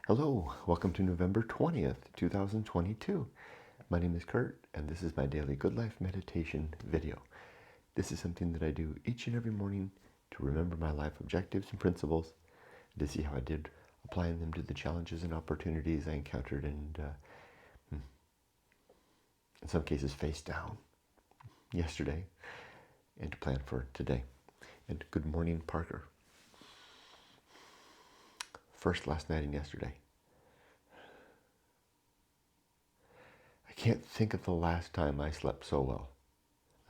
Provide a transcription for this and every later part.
Hello, welcome to November 20th, 2022. My name is Kurt, and this is my daily Good Life meditation video. This is something that I do each and every morning to remember my life objectives and principles, to see how I did applying them to the challenges and opportunities I encountered and, in some cases, face down yesterday, and to plan for today. And good morning, Parker. First last night and yesterday. I can't think of the last time I slept so well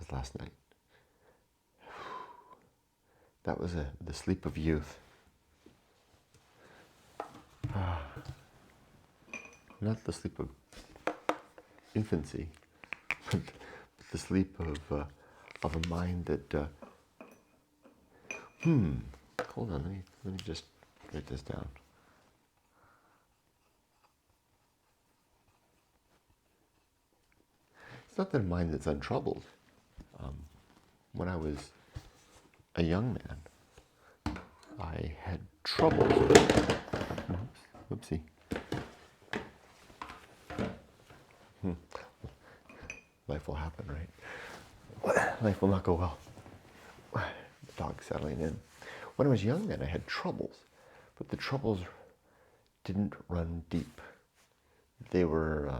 as last night. That was the sleep of youth. Not the sleep of infancy, but the sleep of a mind that. Hold on, let me just write this down. It's not that a mind that's untroubled. When I was a young man, I had troubles with. Whoopsie. Life will happen, right? Life will not go well. The dog's settling in. When I was young, then I had troubles, but the troubles didn't run deep. They were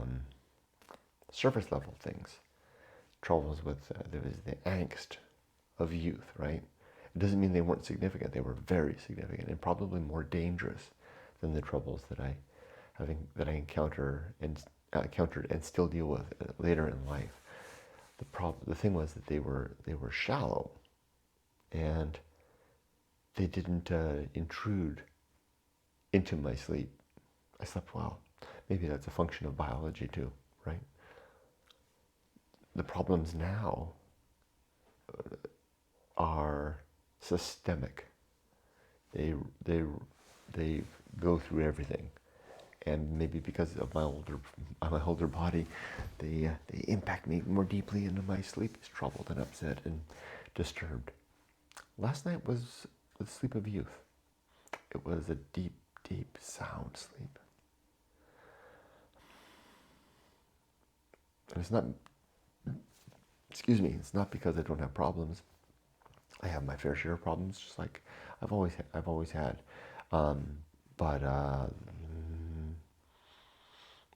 surface level things. Troubles with there was the angst of youth, right? It doesn't mean they weren't significant. They were very significant and probably more dangerous than the troubles that I encountered and still deal with later in life. The thing was that they were shallow, and they didn't intrude into my sleep. I slept well. Maybe that's a function of biology too, right? The problems now are systemic. They go through everything, and maybe because of my older body, they impact me more deeply, and my sleep is troubled and upset and disturbed. Last night was the sleep of youth. It was a deep, deep, sound sleep. And it's not because I don't have problems. I have my fair share of problems, just like I've always had. But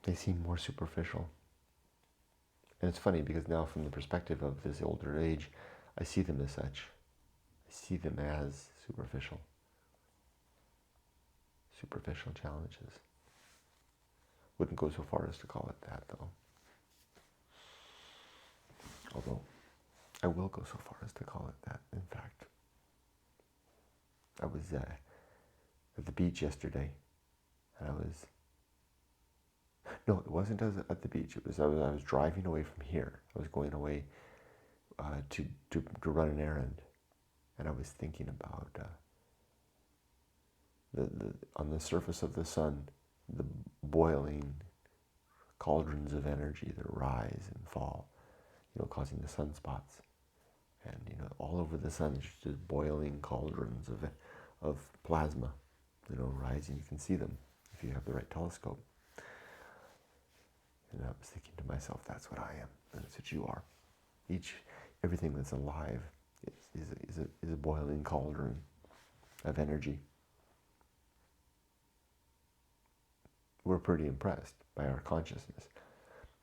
they seem more superficial. And it's funny because now, from the perspective of this older age, I see them as such. I see them as superficial challenges. Wouldn't go so far as to call it that, though. Although, I will go so far as to call it that, in fact. I was at the beach yesterday, and no, it wasn't at the beach. I was driving away from here. I was going away to run an errand, and I was thinking about on the surface of the sun, the boiling cauldrons of energy that rise and fall, causing the sunspots, and all over the sun, just boiling cauldrons of plasma, rising. You can see them if you have the right telescope. And I was thinking to myself, that's what I am, and that's what you are. Everything that's alive is a boiling cauldron of energy. We're pretty impressed by our consciousness,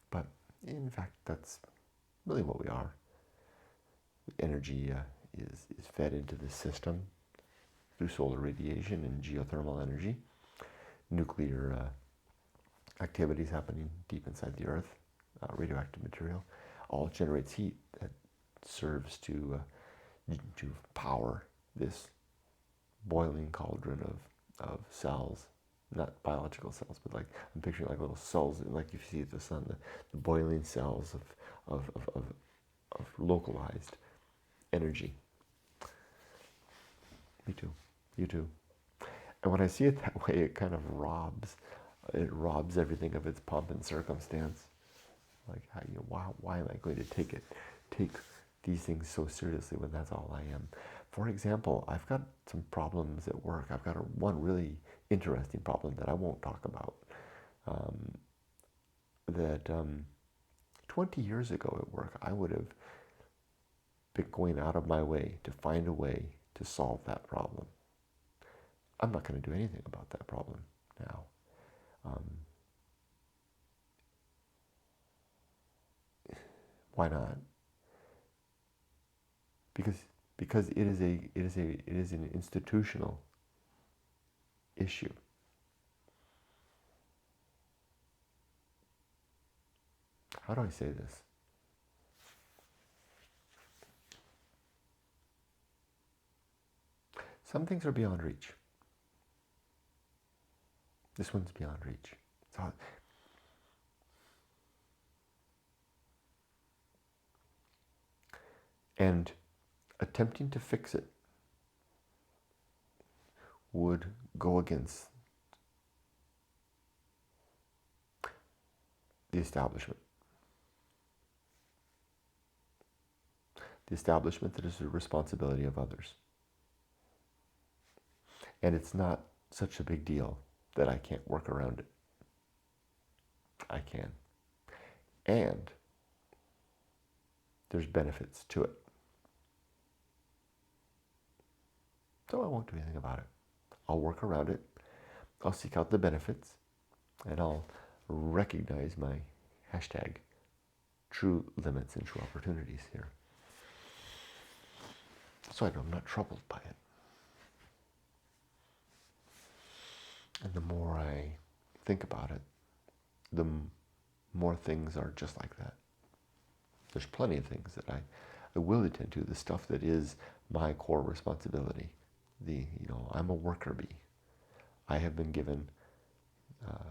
but in fact, that's really what we are. Energy is fed into the system through solar radiation and geothermal energy, nuclear activities happening deep inside the earth, radioactive material, all generates heat that serves to power this boiling cauldron of cells. Not biological cells, but like I'm picturing like little cells, like you see at the sun, the boiling cells of localized energy. Me too. You too. And when I see it that way, it kind of robs everything of its pomp and circumstance. Like, why am I going to take these things so seriously when that's all I am? For example, I've got some problems at work. I've got one really interesting problem that I won't talk about. Um, that 20 years ago at work, I would have been going out of my way to find a way to solve that problem. I'm not going to do anything about that problem now. Why not? Because it is an institutional issue. How do I say this? Some things are beyond reach. This one's beyond reach. And attempting to fix it would go against the establishment. The establishment that is the responsibility of others. And it's not such a big deal that I can't work around it. I can. And there's benefits to it. So I won't do anything about it. I'll work around it. I'll seek out the benefits. And I'll recognize my hashtag true limits and true opportunities here. So I'm not troubled by it. And the more I think about it, the more things are just like that. There's plenty of things that I will attend to, the stuff that is my core responsibility. I'm a worker bee. I have been given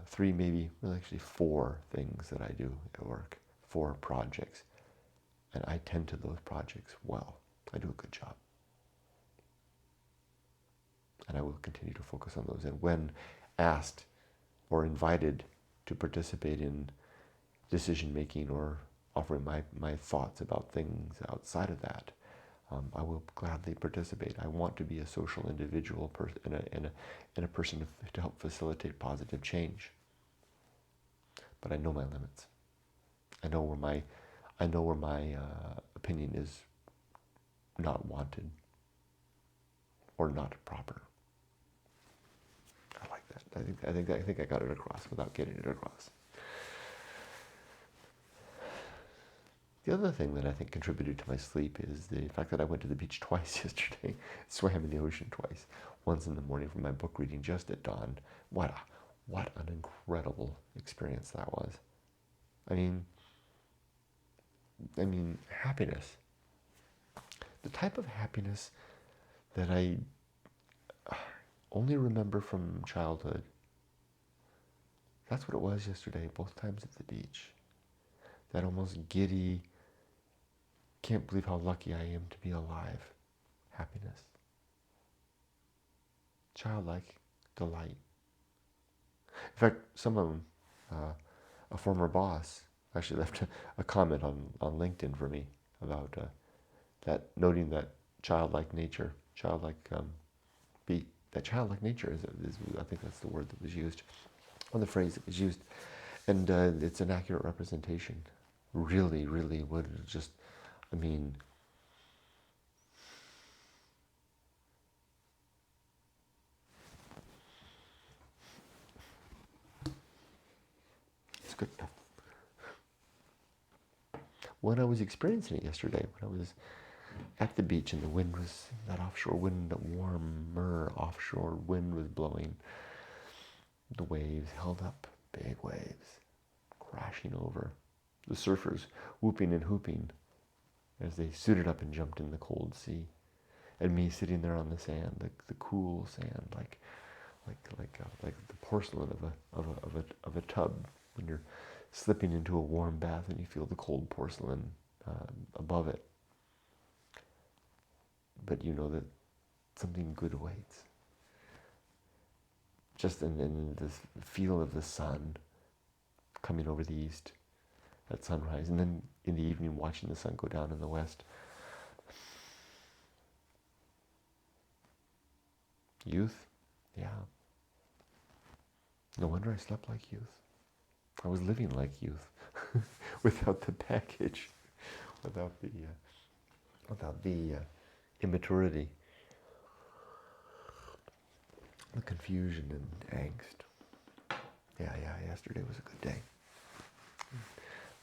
3, maybe, well, actually 4 things that I do at work, 4 projects. And I tend to those projects well. I do a good job. And I will continue to focus on those. And when asked or invited to participate in decision making or offering my thoughts about things outside of that, I will gladly participate. I want to be a social individual and a person to help facilitate positive change. But I know my limits. I know where my opinion is not wanted or not proper. I like that. I think I got it across without getting it across. The other thing that I think contributed to my sleep is the fact that I went to the beach twice yesterday, swam in the ocean twice. Once in the morning for my book reading just at dawn. What an incredible experience that was. I mean, happiness. The type of happiness that I only remember from childhood. That's what it was yesterday, both times at the beach. That almost giddy, can't believe how lucky I am to be alive happiness. Childlike delight. In fact, someone, a former boss, actually left a comment on LinkedIn for me about that, noting that childlike nature, that childlike nature is, I think that's the word that was used, or the phrase that was used, and it's an accurate representation. Really, really would just, it's good enough. When I was experiencing it yesterday, when I was at the beach and the wind was, that offshore wind, that warmer offshore wind was blowing, the waves held up, big waves, crashing over. The surfers whooping and hooping as they suited up and jumped in the cold sea. And me sitting there on the sand, the cool sand, like the porcelain of a tub when you're slipping into a warm bath and you feel the cold porcelain above it. But you know that something good awaits. Just in this feel of the sun coming over the east at sunrise, and then in the evening watching the sun go down in the west. Youth? Yeah. No wonder I slept like youth. I was living like youth without the package, without the immaturity, the confusion and angst. Yeah, yesterday was a good day.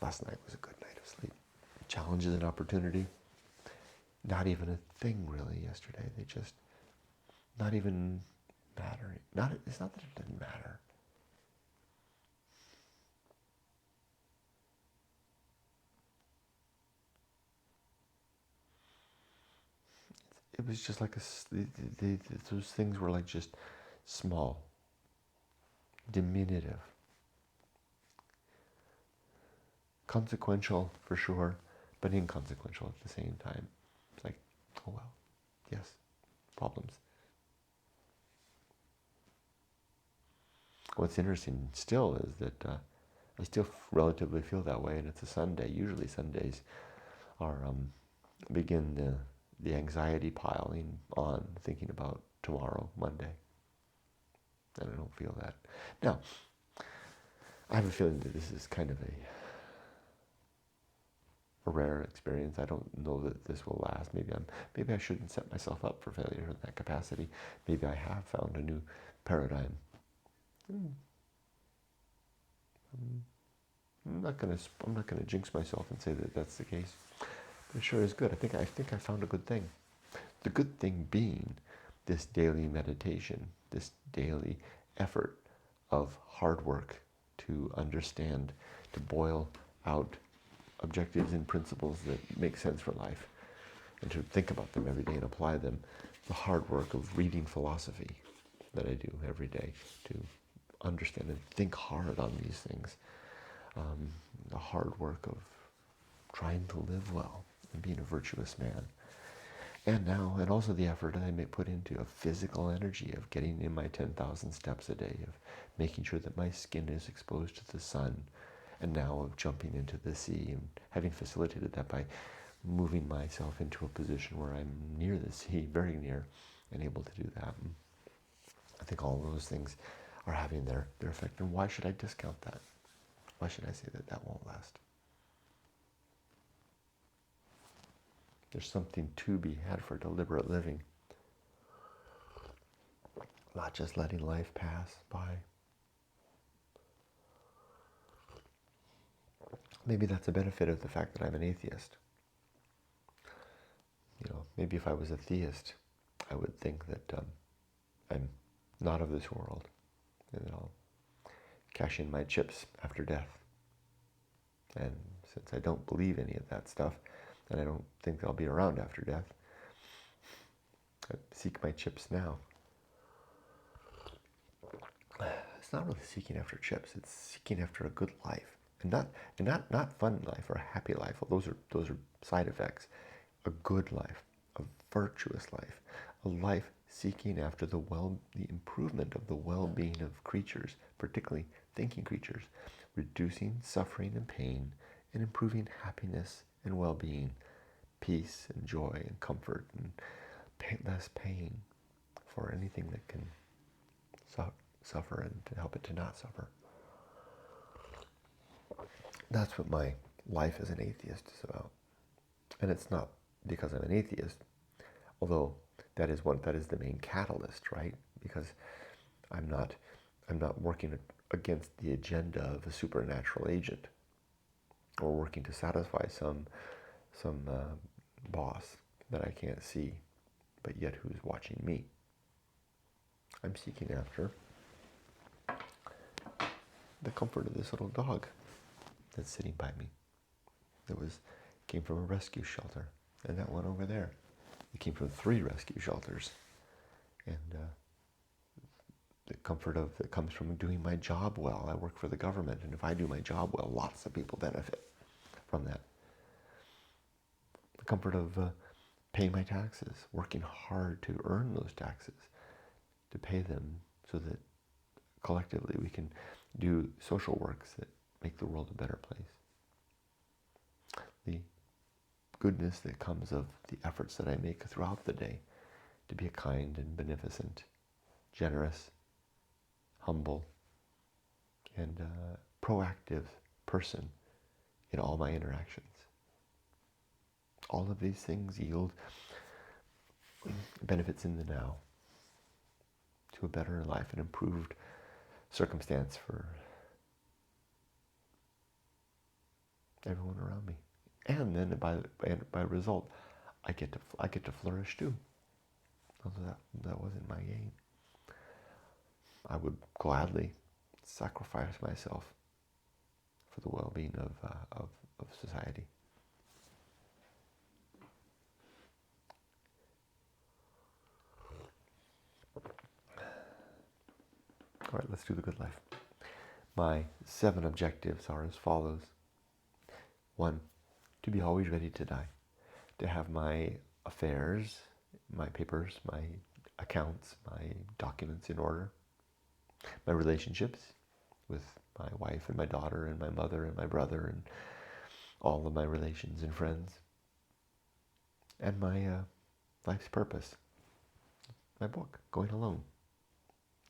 Last night was a good night of sleep. Challenges and opportunity, not even a thing really yesterday. They just, not even mattering. It's not that it didn't matter. It was just like those things were like just small, diminutive, consequential for sure, but inconsequential at the same time. It's like, oh well, yes, problems. What's interesting still is that I still relatively feel that way, and it's a Sunday. Usually Sundays are begin the anxiety piling on, thinking about tomorrow, Monday, and I don't feel that. Now, I have a feeling that this is kind of a rare experience. I don't know that this will last. Maybe I shouldn't set myself up for failure in that capacity. Maybe I have found a new paradigm. I'm not gonna jinx myself and say that that's the case. But it sure is good. I think I found a good thing. The good thing being this daily meditation, this daily effort of hard work to understand, to boil out objectives and principles that make sense for life, and to think about them every day and apply them. The hard work of reading philosophy that I do every day to understand and think hard on these things. The hard work of trying to live well and being a virtuous man. And also the effort that I may put into a physical energy of getting in my 10,000 steps a day, of making sure that my skin is exposed to the sun, and now of jumping into the sea and having facilitated that by moving myself into a position where I'm near the sea, very near, and able to do that. And I think all those things are having their effect. And why should I discount that? Why should I say that that won't last? There's something to be had for deliberate living. Not just letting life pass by. Maybe that's a benefit of the fact that I'm an atheist. Maybe if I was a theist, I would think that I'm not of this world, and that I'll cash in my chips after death. And since I don't believe any of that stuff, and I don't think I'll be around after death, I seek my chips now. It's not really seeking after chips, it's seeking after a good life. And not fun life or a happy life. Well, those are side effects. A good life, a virtuous life, a life seeking after the improvement of the well-being of creatures, particularly thinking creatures, reducing suffering and pain, and improving happiness and well-being, peace and joy and comfort, and less pain for anything that can suffer, and to help it to not suffer. That's what my life as an atheist is about. And it's not because I'm an atheist, although that is the main catalyst, right? Because I'm not working against the agenda of a supernatural agent, or working to satisfy some boss that I can't see, but yet who's watching me. I'm seeking after the comfort of this little dog that's sitting by me. Came from a rescue shelter, and that one over there. It came from 3 rescue shelters, and the comfort that comes from doing my job well. I work for the government, and if I do my job well, lots of people benefit from that. The comfort of paying my taxes, working hard to earn those taxes, to pay them so that collectively we can do social works that make the world a better place. The goodness that comes of the efforts that I make throughout the day to be a kind and beneficent generous, humble, and proactive person in all my interactions. All of these things yield benefits in the now to a better life, an improved circumstance for everyone around me. And then by result, I get to flourish too. Although that wasn't my gain. I would gladly sacrifice myself for the well-being of society. All right, let's do the good life. My 7 objectives are as follows. 1, to be always ready to die. To have my affairs, my papers, my accounts, my documents in order. My relationships with my wife and my daughter and my mother and my brother and all of my relations and friends. And my life's purpose. My book, Going Alone.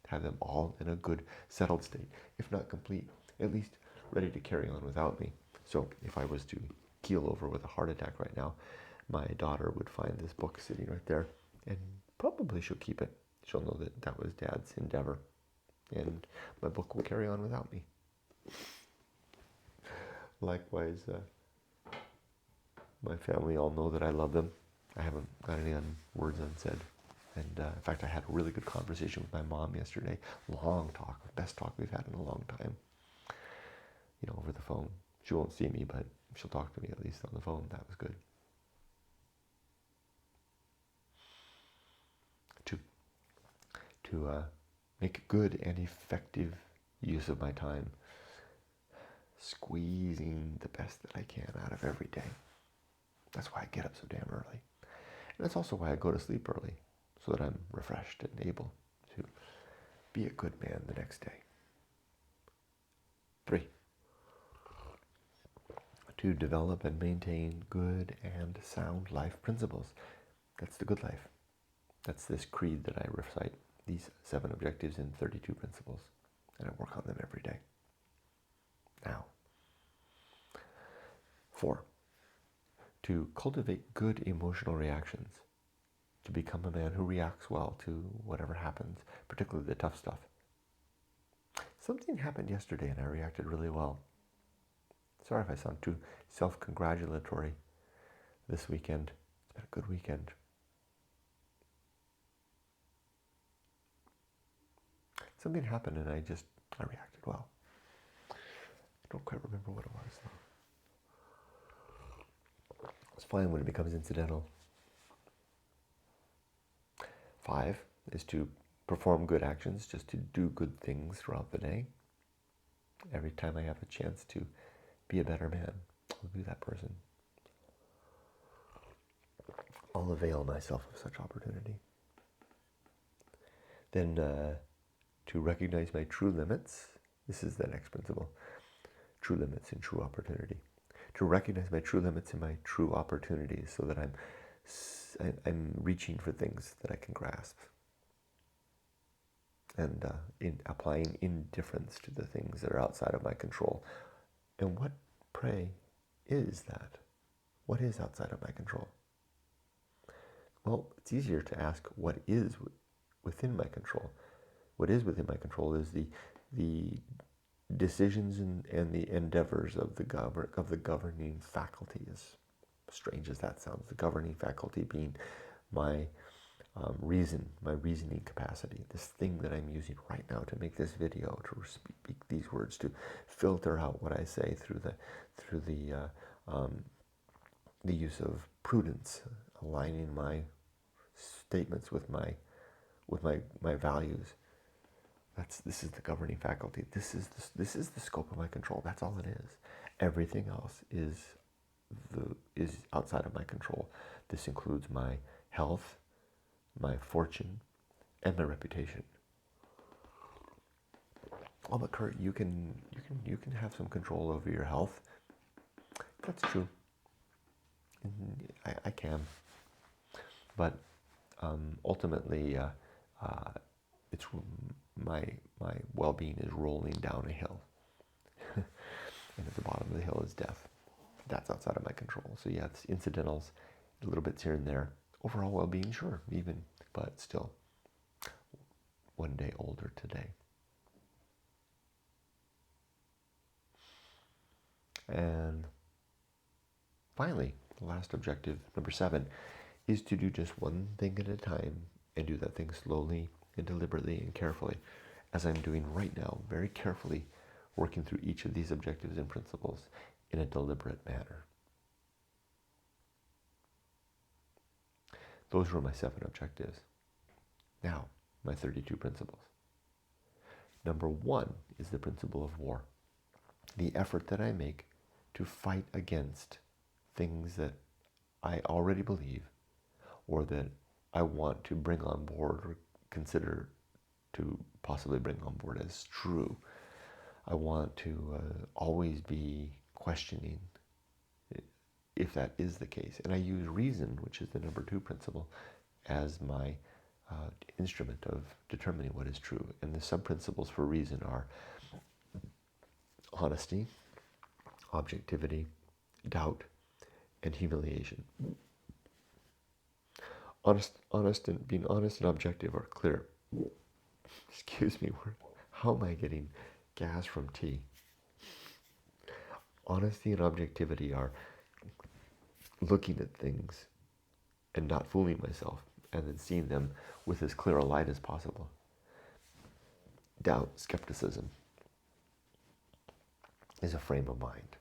Have them all in a good, settled state, if not complete, at least ready to carry on without me. So if I was to keel over with a heart attack right now, my daughter would find this book sitting right there, and probably she'll keep it. She'll know that that was Dad's endeavor, and my book will carry on without me. Likewise, my family all know that I love them. I haven't got any words unsaid. And in fact, I had a really good conversation with my mom yesterday. Long talk, best talk we've had in a long time. Over the phone. She won't see me, but she'll talk to me at least on the phone. That was good. 2, to make good and effective use of my time, squeezing the best that I can out of every day. That's why I get up so damn early. And that's also why I go to sleep early, so that I'm refreshed and able to be a good man the next day. 3, to develop and maintain good and sound life principles. That's the good life. That's this creed that I recite, these 7 objectives and 32 principles, and I work on them every day. Now, 4, to cultivate good emotional reactions, to become a man who reacts well to whatever happens, particularly the tough stuff. Something happened yesterday and I reacted really well. Sorry if I sound too self-congratulatory this weekend. It's been a good weekend. Something happened and I reacted well. I don't quite remember what it was though. It's fine when it becomes incidental. 5 is to perform good actions, just to do good things throughout the day. Every time I have a chance to be a better man, I'll be that person. I'll avail myself of such opportunity. Then to recognize my true limits. This is the next principle. True limits and true opportunity. To recognize my true limits and my true opportunities so that I'm reaching for things that I can grasp. And in applying indifference to the things that are outside of my control. And what, pray, is that? What is outside of my control? Well, it's easier to ask what is within my control. What is within my control is the decisions and the endeavors of the governing faculty, as strange as that sounds. The governing faculty being my reasoning capacity, this thing that I'm using right now to make this video, to speak these words, to filter out what I say through the use of prudence, aligning my statements with my values. This is the governing faculty. This is the scope of my control. That's all it is. Everything else is outside of my control. This includes my health, my fortune, and my reputation. Oh, but Kurt, you can have some control over your health. That's true. I can. But ultimately, it's my well-being is rolling down a hill, and at the bottom of the hill is death. That's outside of my control. So yeah, it's incidentals, a little bits here and there. Overall well-being, sure, even, but still, one day older today. And finally, the last objective, number 7, is to do just one thing at a time and do that thing slowly and deliberately and carefully, as I'm doing right now, very carefully working through each of these objectives and principles in a deliberate manner. Those were my 7 objectives. Now, my 32 principles. Number 1 is the principle of war. The effort that I make to fight against things that I already believe or that I want to bring on board or consider to possibly bring on board as true. I want to always be questioning if that is the case. And I use reason, which is the number 2 principle, as my instrument of determining what is true. And the sub-principles for reason are honesty, objectivity, doubt, and humiliation. Being honest and objective are clear. Excuse me, how am I getting gas from tea? Honesty and objectivity are looking at things and not fooling myself, and then seeing them with as clear a light as possible. Doubt, skepticism, is a frame of mind.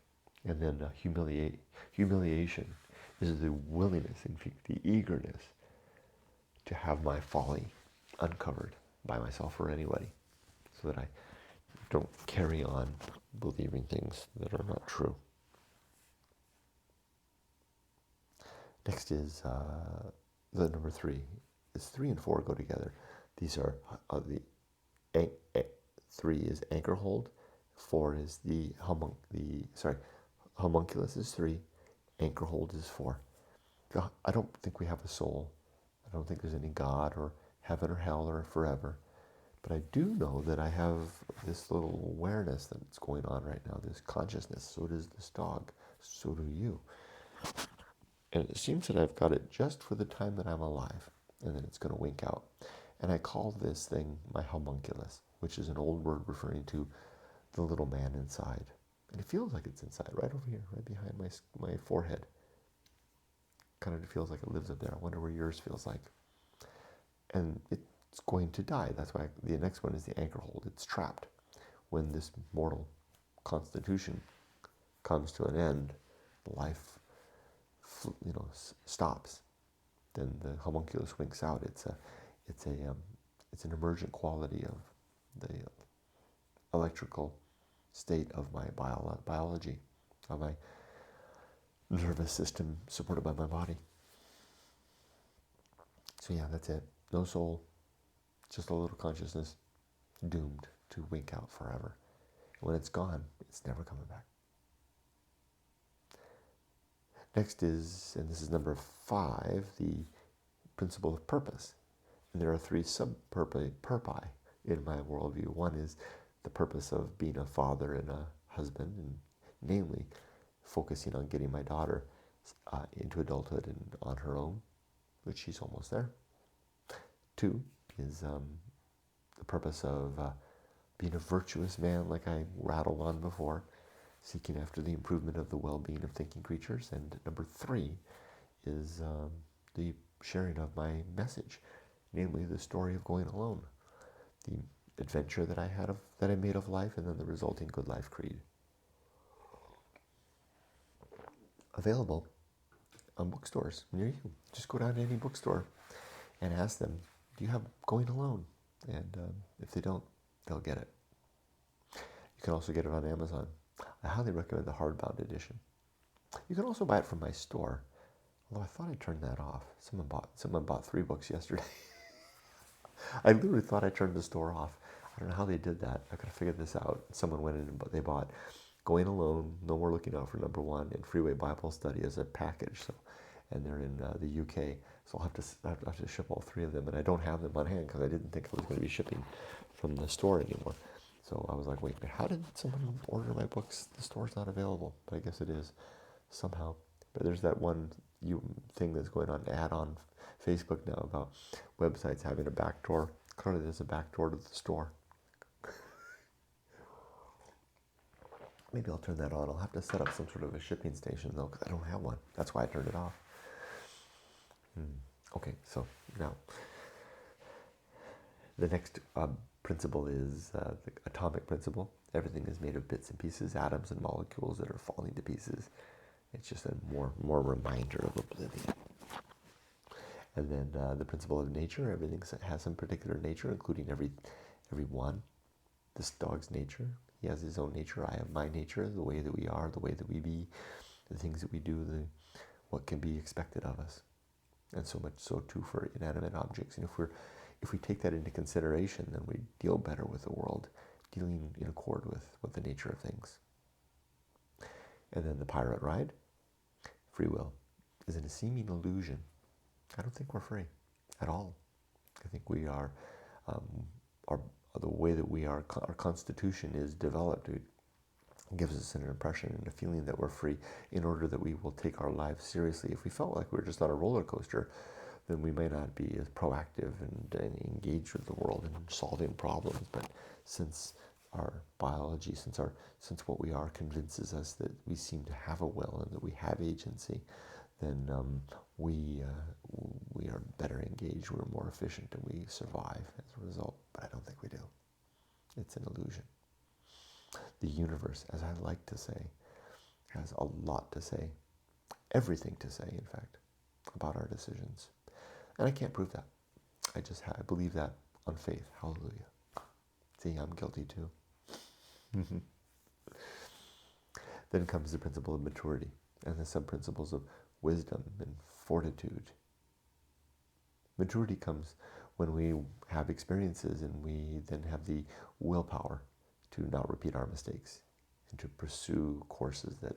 And then humiliation is the willingness and the eagerness to have my folly uncovered by myself or anybody, so that I don't carry on believing things that are not true. Next is the number 3. Is 3 and 4 go together. These are the 3 is anchor hold, 4 is the homunculus is 3, anchor hold is 4. I don't think we have a soul. I don't think there's any God or heaven or hell or forever. But I do know that I have this little awareness that's going on right now, this consciousness. So does this dog. So do you. And it seems that I've got it just for the time that I'm alive. And then it's going to wink out. And I call this thing my homunculus, which is an old word referring to the little man inside. And it feels like it's inside, right over here, right behind my forehead. Kind of feels like it lives up there. I wonder where yours feels like. And it's going to die. That's why the next one is the anchor hold. It's trapped. When this mortal constitution comes to an end, life, stops. Then the homunculus winks out. It's an emergent quality of the electrical state of my biology, of my nervous system supported by my body. So yeah, that's it. No soul, just a little consciousness, doomed to wink out forever. When it's gone, it's never coming back. Next is, and this is number 5, the principle of purpose. And there are 3 sub-purpose in my worldview. One is the purpose of being a father and a husband, and namely focusing on getting my daughter into adulthood and on her own, which she's almost there. 2 is the purpose of being a virtuous man, like I rattled on before, seeking after the improvement of the well-being of thinking creatures. And number 3 is the sharing of my message, namely the story of going alone, the adventure that I made of life, and then the resulting good life creed. Available on bookstores near you. Just go down to any bookstore and ask them, do you have Going Alone? And if they don't, they'll get it. You can also get it on Amazon. I highly recommend the hardbound edition. You can also buy it from my store, although I thought I turned that off. Someone bought 3 books yesterday. I literally thought I turned the store off. I don't know how they did that. I gotta figure this out. Someone went in and they bought Going Alone, No More Looking Out for number 1, and Freeway Bible Study as a package. And they're in the UK. So I'll have to ship all 3 of them, and I don't have them on hand because I didn't think I was going to be shipping from the store anymore. So I was like, wait, how did someone order my books? The store's not available, but I guess it is somehow. But there's that one thing that's going on, ad on Facebook now about websites having a back door. Clearly there's a back door to the store. Maybe I'll turn that on. I'll have to set up some sort of a shipping station though, because I don't have one. That's why I turned it off. Okay, so now the next principle is the atomic principle. Everything is made of bits and pieces, atoms and molecules that are falling to pieces. It's just a more reminder of oblivion. And then the principle of nature. Everything has some particular nature, including every one. This dog's nature. He has his own nature. I have my nature, the way that we are, the way that we be, the things that we do, what can be expected of us. And so much so too for inanimate objects. And if we take that into consideration, then we deal better with the world, dealing in accord with the nature of things. And then the pirate ride, free will, is in a seeming illusion. I don't think we're free at all. I think we are, the way that our constitution is developed, it gives us an impression and a feeling that we're free in order that we will take our lives seriously. If we felt like we were just on a roller coaster, then we may not be as proactive and engaged with the world and solving problems. But since our biology, since what we are convinces us that we seem to have a will and that we have agency, then we are better engaged, we're more efficient, and we survive as a result. But I don't think we do. It's an illusion. The universe, as I like to say, has a lot to say, everything to say, in fact, about our decisions. And I can't prove that. I believe that on faith. Hallelujah. See, I'm guilty too. Then comes the principle of maturity and the sub-principles of wisdom and fortitude. Maturity comes when we have experiences and we then have the willpower to not repeat our mistakes and to pursue courses that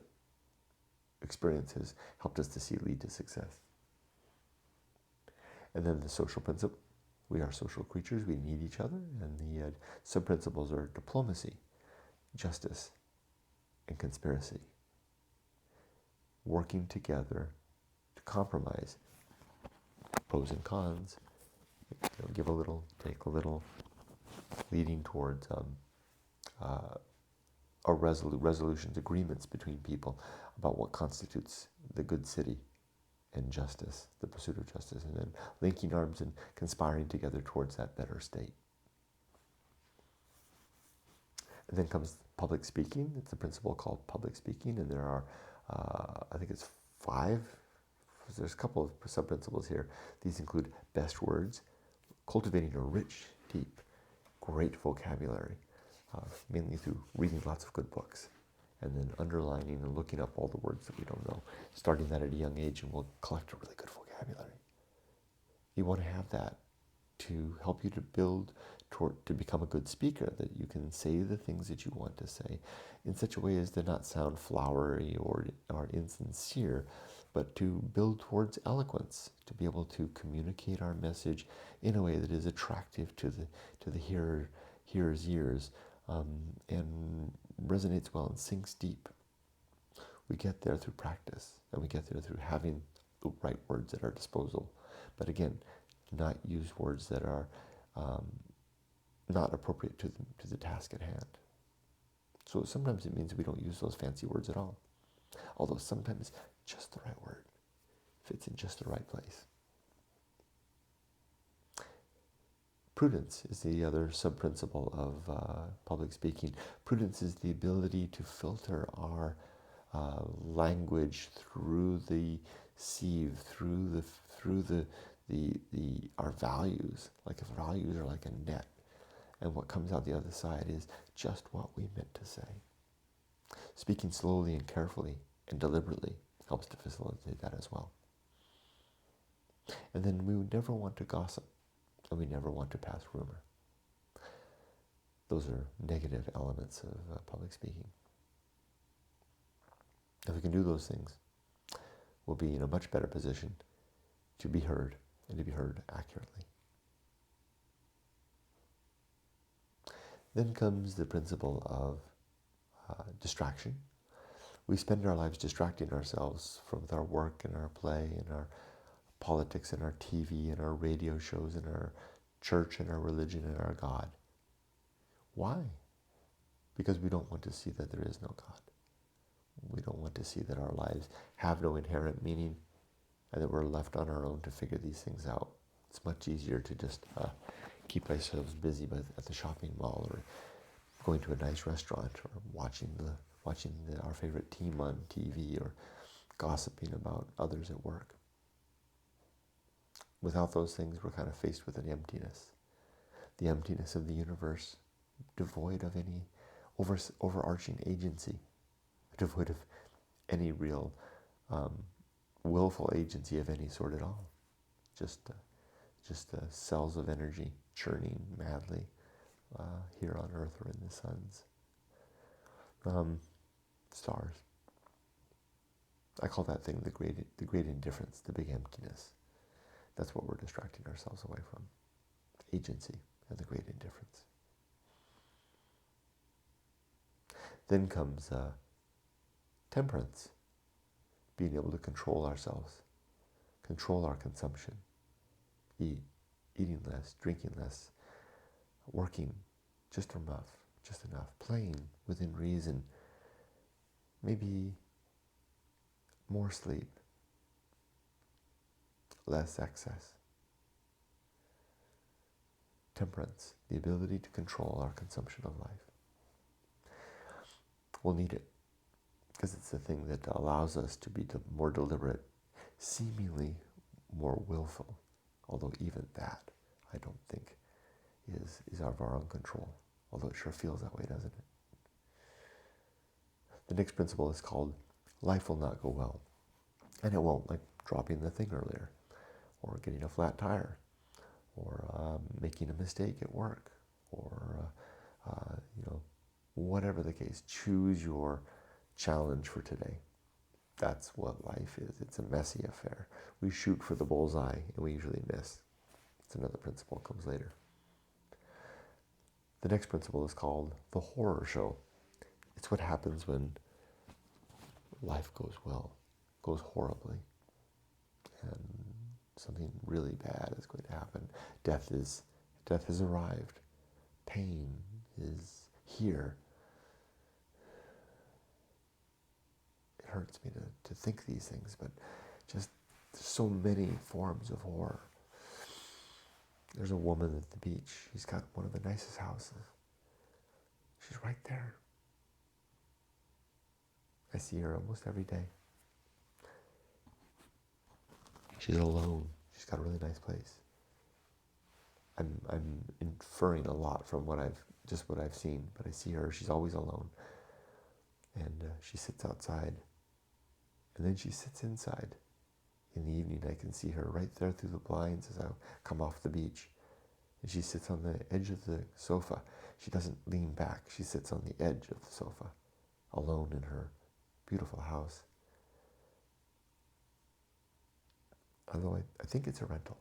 experiences helped us to see lead to success. And then the social principle. We are social creatures. We need each other. And the sub-principles are diplomacy, justice, and conspiracy. Working together to compromise, pros and cons, give a little, take a little, leading towards resolutions, agreements between people about what constitutes the good city and justice, the pursuit of justice, and then linking arms and conspiring together towards that better state. And then comes public speaking. It's a principle called public speaking, and there are, I think it's 5. There's a couple of sub-principles here. These include best words, cultivating a rich, deep, great vocabulary, mainly through reading lots of good books, and then underlining and looking up all the words that we don't know, starting that at a young age, and we'll collect a really good vocabulary. You want to have that to help you to build to become a good speaker, that you can say the things that you want to say in such a way as to not sound flowery or insincere, but to build towards eloquence, to be able to communicate our message in a way that is attractive to the hearer's ears, and resonates well and sinks deep. We get there through practice, and we get there through having the right words at our disposal. But again, not use words that are not appropriate to the task at hand. So sometimes it means we don't use those fancy words at all. Although sometimes just the right word fits in just the right place. Prudence is the other sub-principle of public speaking. Prudence is the ability to filter our language through the sieve, through our values. Like if values are like a net, and what comes out the other side is just what we meant to say. Speaking slowly and carefully and deliberately helps to facilitate that as well. And then we would never want to gossip, and we never want to pass rumor. Those are negative elements of public speaking. If we can do those things, we'll be in a much better position to be heard, and to be heard accurately. Then comes the principle of distraction. We spend our lives distracting ourselves from our work and our play and our politics and our TV and our radio shows and our church and our religion and our God. Why? Because we don't want to see that there is no God. We don't want to see that our lives have no inherent meaning and that we're left on our own to figure these things out. It's much easier to just keep ourselves busy at the shopping mall or going to a nice restaurant or watching our favorite team on TV or gossiping about others at work. Without those things, we're kind of faced with an emptiness. The emptiness of the universe, devoid of any overarching agency, devoid of any real willful agency of any sort at all. Just cells of energy churning madly here on Earth or in the suns. Stars. I call that thing the great indifference, the big emptiness. That's what we're distracting ourselves away from. Agency and the great indifference. Then comes temperance, being able to control ourselves, control our consumption, eating less, drinking less, working just enough, playing within reason, maybe more sleep, less excess. Temperance, the ability to control our consumption of life. We'll need it because it's the thing that allows us to be more deliberate, seemingly more willful, although even that I don't think is out of our own control, although it sure feels that way, doesn't it? The next principle is called life will not go well. And it won't, like dropping the thing earlier, or getting a flat tire, or making a mistake at work, or whatever the case. Choose your challenge for today. That's what life is. It's a messy affair. We shoot for the bullseye and we usually miss. It's another principle, comes later. The next principle is called the horror show. It's what happens when life goes well, goes horribly, and something really bad is going to happen. Death has arrived. Pain is here. It hurts me to think these things, but just there's so many forms of horror. There's a woman at the beach. She's got one of the nicest houses. She's right there. I see her almost every day. She's alone. She's got a really nice place. I'm inferring a lot from what I've seen, but I see her. She's always alone, and she sits outside, and then she sits inside. In the evening, I can see her right there through the blinds as I come off the beach, and she sits on the edge of the sofa. She doesn't lean back. She sits on the edge of the sofa, alone in her beautiful house. Although I think it's a rental.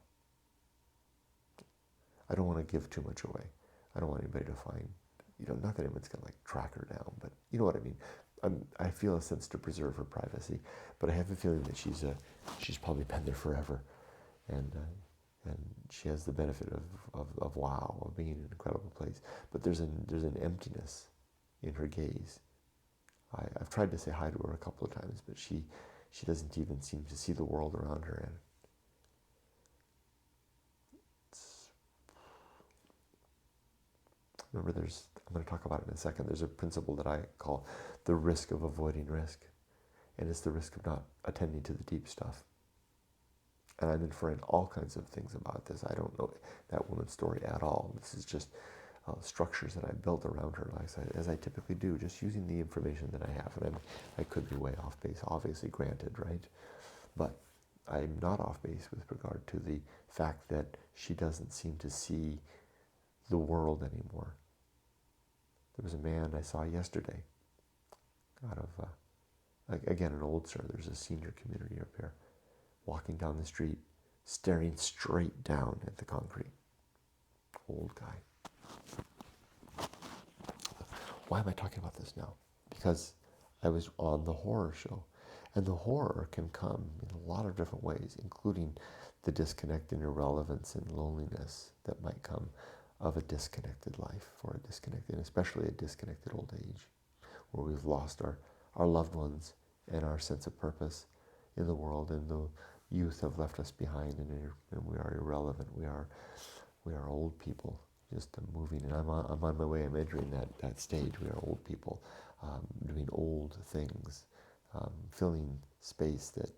I don't want to give too much away. I don't want anybody to find, not that anyone's going to track her down, but you know what I mean. I feel a sense to preserve her privacy, but I have a feeling that she's probably been there forever, and she has the benefit of wow, of being in an incredible place. But there's an emptiness in her gaze. I've tried to say hi to her a couple of times, but she doesn't even seem to see the world around her. And remember, I'm going to talk about it in a second. There's a principle that I call the risk of avoiding risk, and it's the risk of not attending to the deep stuff. And I'm inferring all kinds of things about this. I don't know that woman's story at all. This is just structures that I built around her, as I typically do, just using the information that I have. And I could be way off base, obviously, granted, right? But I'm not off base with regard to the fact that she doesn't seem to see the world anymore. There was a man I saw yesterday out of, again, an old sir. There's a senior community up here, walking down the street, staring straight down at the concrete. Old guy. Why am I talking about this now? Because I was on the horror show. And the horror can come in a lot of different ways, including the disconnect and irrelevance and loneliness that might come of a disconnected life, or a disconnected, especially a disconnected old age, where we've lost our loved ones and our sense of purpose in the world, and the youth have left us behind, and we are irrelevant. We are old people, just moving. And I'm on my way. I'm entering that stage. We are old people, doing old things, filling space that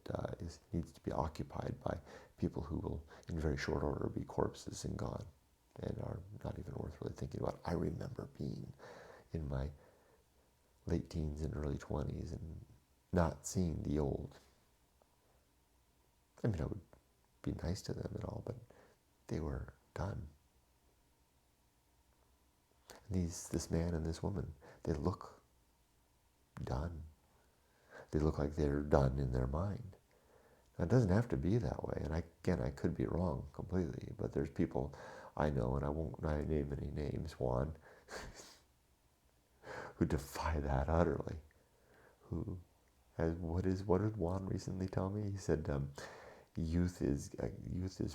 needs to be occupied by people who will, in very short order, be corpses and gone, and are not even worth really thinking about. I remember being in my late teens and early 20s and not seeing the old. I mean, I would be nice to them and all, but they were done. And this man and this woman, they look done. They look like they're done in their mind. Now, it doesn't have to be that way, and I could be wrong completely, but there's people I know, and I won't name any names, Juan, who defy that utterly. What did Juan recently tell me? He said, youth is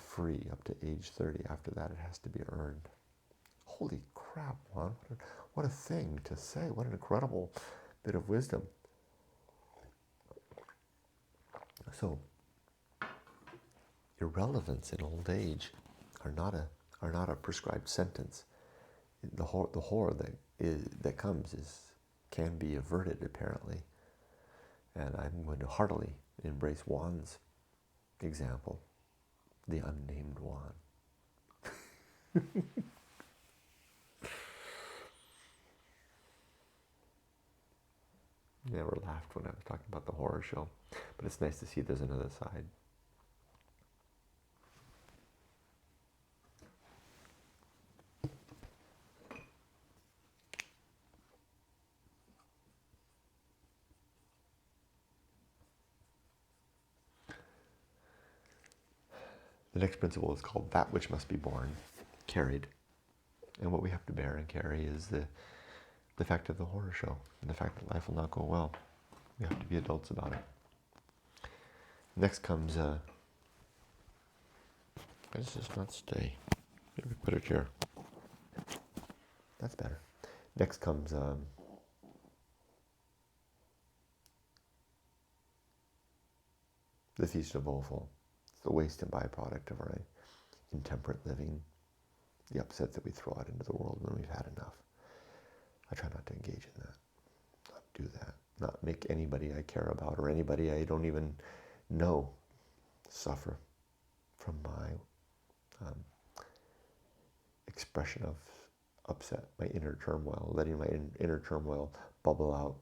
free up to age 30. After that, it has to be earned. Holy crap, Juan! What a thing to say! What an incredible bit of wisdom. So, irrelevance in old age are not a prescribed sentence. The horror that comes can be averted, apparently. And I'm going to heartily embrace Juan's example, the unnamed Juan. Never laughed when I was talking about the horror show, but it's nice to see there's another side. The next principle is called that which must be borne, carried. And what we have to bear and carry is the fact of the horror show, and the fact that life will not go well. We have to be adults about it. Next comes, let's just not stay. Maybe put it here. That's better. Next comes, the Feast of Woeful. It's the waste and byproduct of our intemperate living, the upset that we throw out into the world when we've had enough. I try not to engage in that, not do that, not make anybody I care about or anybody I don't even know suffer from my expression of upset, my inner turmoil, letting my inner turmoil bubble out.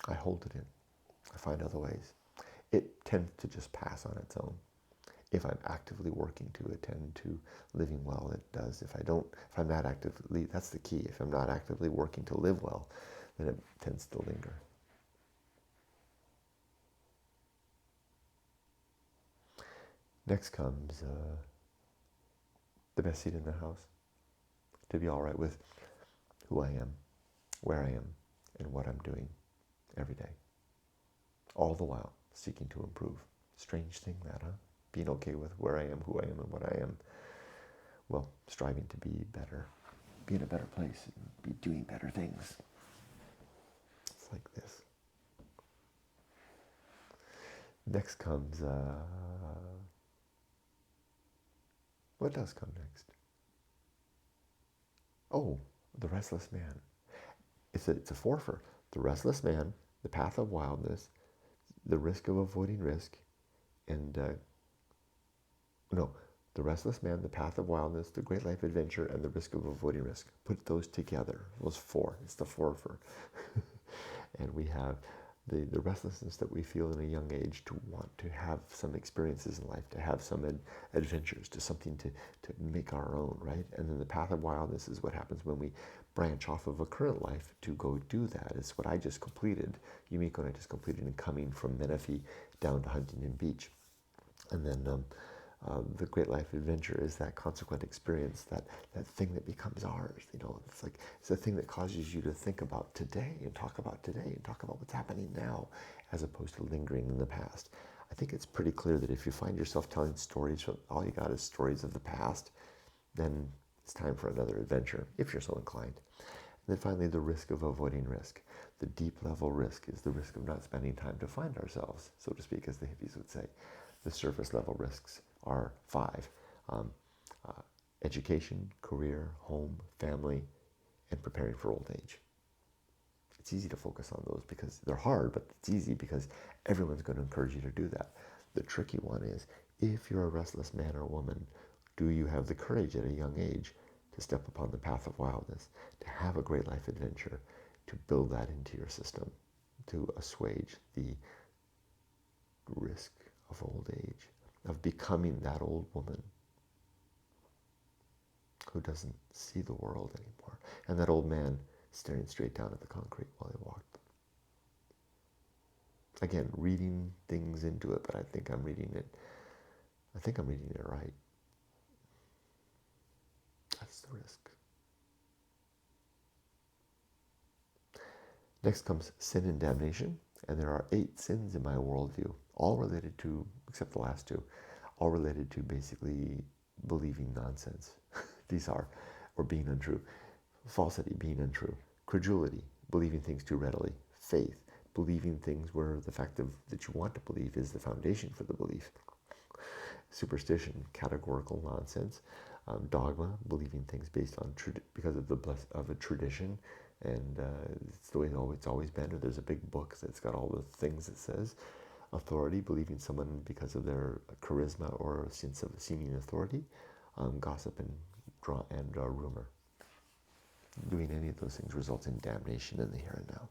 I hold it in. I find other ways. It tends to just pass on its own. If I'm actively working to attend to living well, it does. If I'm not actively, that's the key. If I'm not actively working to live well, then it tends to linger. Next comes the best seat in the house. To be all right with who I am, where I am, and what I'm doing every day. All the while seeking to improve. Strange thing that, huh? Being okay with where I am, who I am, and what I am. Well, striving to be better, be in a better place, and be doing better things. It's like this. Next comes, what does come next? Oh, the restless man. It's a fourfer. The restless man, the path of wildness, the risk of avoiding risk, and the restless man, the path of wildness, the great life adventure, and the risk of avoiding risk. Put those together, those four. It's the fourfer. And we have the restlessness that we feel in a young age to want to have some experiences in life, to have some adventures, to something to make our own, right? And then the path of wildness is what happens when we branch off of a current life to go do that. It's what I just completed, Yumiko and I just completed in coming from Menifee down to Huntington Beach. And then the great life adventure is that consequent experience, that thing that becomes ours. You know, it's the thing that causes you to think about today and talk about what's happening now, as opposed to lingering in the past. I think it's pretty clear that if you find yourself telling stories, all you got is stories of the past, then it's time for another adventure, if you're so inclined. And then finally, the risk of avoiding risk. The deep level risk is the risk of not spending time to find ourselves, so to speak, as the hippies would say. The surface level risks are 5. Education, career, home, family, and preparing for old age. It's easy to focus on those because they're hard, but it's easy because everyone's going to encourage you to do that. The tricky one is, if you're a restless man or woman, do you have the courage at a young age to step upon the path of wildness, to have a great life adventure, to build that into your system, to assuage the risk of old age, of becoming that old woman who doesn't see the world anymore, and that old man staring straight down at the concrete while they walked. Again, reading things into it, but I think I'm reading it right. That's the risk. Next comes sin and damnation, and there are 8 sins in my worldview, all related to, except the last 2, all related to basically believing nonsense. These are, or being untrue. Falsity, being untrue. Credulity, believing things too readily. Faith, believing things where the fact that you want to believe is the foundation for the belief. Superstition, categorical nonsense. Dogma, believing things based on because of a tradition, and it's the way it's always been, or there's a big book that's got all the things it says. Authority, believing someone because of their charisma or a sense of seeming authority. Gossip and rumor. Doing any of those things results in damnation in the here and now.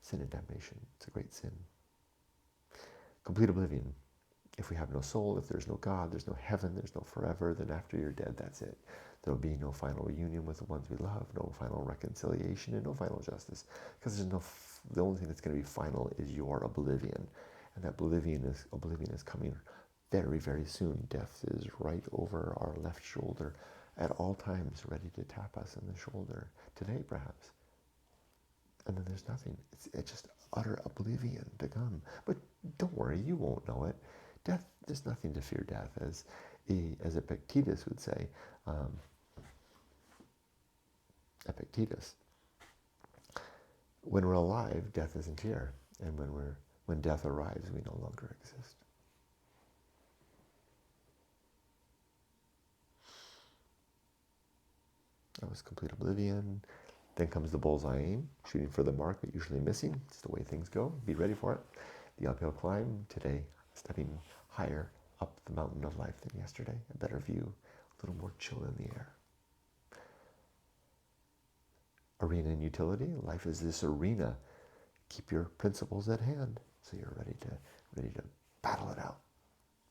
Sin and damnation, it's a great sin. Complete oblivion. If we have no soul, if there's no God, there's no heaven, there's no forever, then after you're dead, that's it. There'll be no final reunion with the ones we love, no final reconciliation, and no final justice. Because the only thing that's going to be final is your oblivion. And that oblivion is coming very, very soon. Death is right over our left shoulder at all times, ready to tap us in the shoulder. Today, perhaps. And then there's nothing. It's just utter oblivion to come. But don't worry, you won't know it. Death, there's nothing to fear death, as Epictetus would say. Epictetus. When we're alive, death isn't here, and when death arrives, we no longer exist. That was complete oblivion. Then comes the bullseye aim, shooting for the mark, but usually missing. It's the way things go. Be ready for it. The uphill climb today, stepping higher up the mountain of life than yesterday. A better view, a little more chill in the air. Arena and utility. Life is this arena. Keep your principles at hand, so you're ready to battle it out.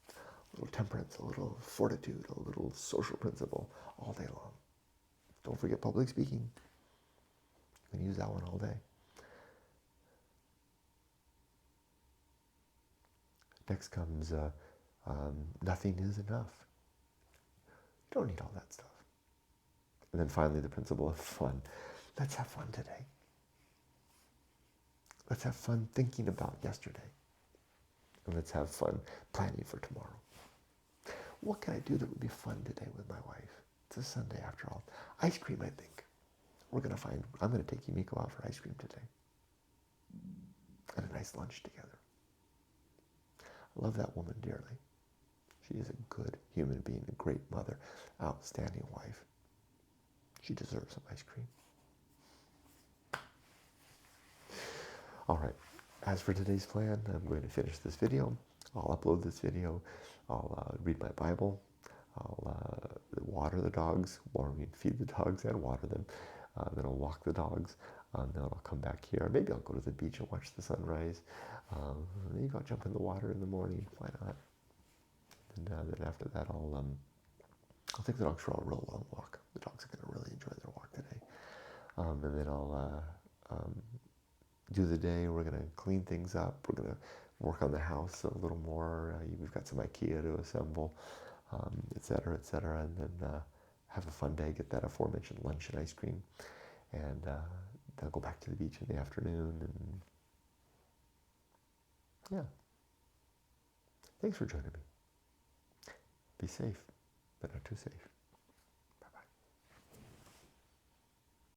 A little temperance, a little fortitude, a little social principle all day long. Don't forget public speaking. You can use that one all day. Next comes nothing is enough. You don't need all that stuff. And then finally, the principle of fun. Let's have fun today. Let's have fun thinking about yesterday. And let's have fun planning for tomorrow. What can I do that would be fun today with my wife? It's a Sunday after all. Ice cream, I think. I'm going to take Yumiko out for ice cream today. And a nice lunch together. I love that woman dearly. She is a good human being, a great mother, outstanding wife. She deserves some ice cream. All right, as for today's plan, I'm going to finish this video. I'll upload this video. I'll read my Bible. I'll water the dogs, feed the dogs and water them. Then I'll walk the dogs. Then I'll come back here. Maybe I'll go to the beach and watch the sunrise. Maybe I'll jump in the water in the morning. Why not? And then after that, I'll take the dogs for a real long walk. The dogs are going to really enjoy their walk today. And then I'll do the day. We're going to clean things up. We're going to work on the house a little more. We've got some IKEA to assemble, et cetera, et cetera. And then have a fun day, get that aforementioned lunch and ice cream. And then I'll go back to the beach in the afternoon. And yeah. Thanks for joining me. Be safe, but not too safe.